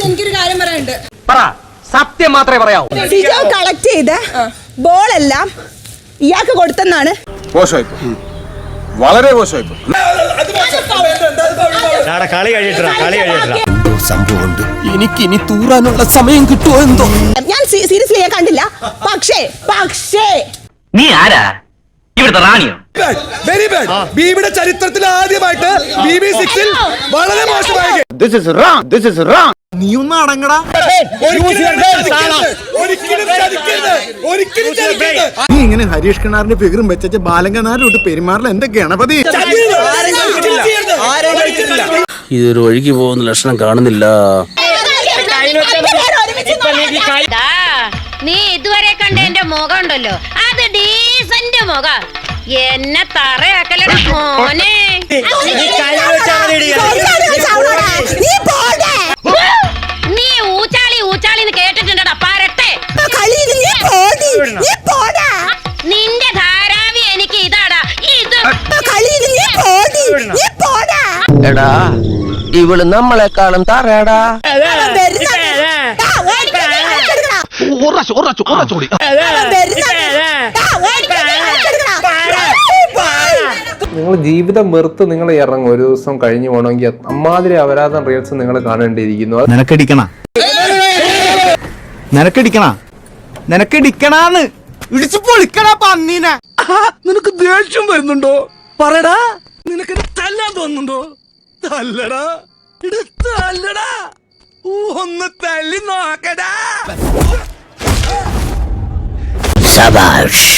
എനിക്കൊരു കാര്യം പറയാനുണ്ട്. സത്യം മാത്രമേ പറയാവൂ. സിജോ കളക്ട് ചെയ്ത ബോളെല്ലാം ഇയാൾക്ക് കൊടുത്തെന്നാണ്. വളരെ മോശമായി. സംഭവമുണ്ട്. എനിക്കിനി തൂറാനുള്ള സമയം കിട്ടുമോ എന്തോ. ഞാൻ സീരിയസ്ലി ഞാൻ കണ്ടില്ല. പക്ഷേ നീ ആരാ? ഇവിടുത്തെ റാണിയോ? Very bad. ബീബിയുടെ ചരിത്രത്തിൽ ആദ്യമായിട്ട് BB6 വളരെ മോശമായി. നീ ഒന്ന് അടങ്ങടാ. നീ ഇങ്ങനെ ഹരീഷ് കിണാറിന്റെ ഫിഗറും വെച്ച ബാലങ്കനാരോട്ട് പെരുമാറില്ല. എന്റെ ഗണപതി, ഇതൊരു വഴിക്ക് പോകുന്ന ലക്ഷണം കാണുന്നില്ല. നീ ഇതുവരെ കണ്ട എന്റെ മുഖം ഉണ്ടല്ലോ, അത് ഡീസന്റ് മുഖം. എന്നെ തറയാക്കലട മോനെ. നീ ഊച്ചാളി കേട്ടിട്ടുണ്ടടാ പാരട്ടെ. നിന്റെ ധാരാവി എനിക്ക് ഇതാടാ ഇത്. എടാ ഇവള് നമ്മളെക്കാളും തറയടാ. നിങ്ങൾ ജീവിതം വെറുത്ത് നിങ്ങൾ ഇറങ്ങും. ഒരു ദിവസം കഴിഞ്ഞു പോകണമെങ്കിൽ അമ്മാതിരി അപരാധം റീൽസ് നിങ്ങൾ കാണേണ്ടിയിരിക്കുന്നു. നിനക്കടിക്കണാന്ന് ഇടിച്ചു പൊളിക്കടാ പന്നീനെ. നിനക്ക് ദേഷ്യം വരുന്നുണ്ടോ? പറയടാ. നിനക്ക് തല്ലാൻ തോന്നുന്നുണ്ടോ? തല്ലടാ, തല്ലടാ, ഒന്ന് തല്ലി നോക്കടാ. ശബാഷ്.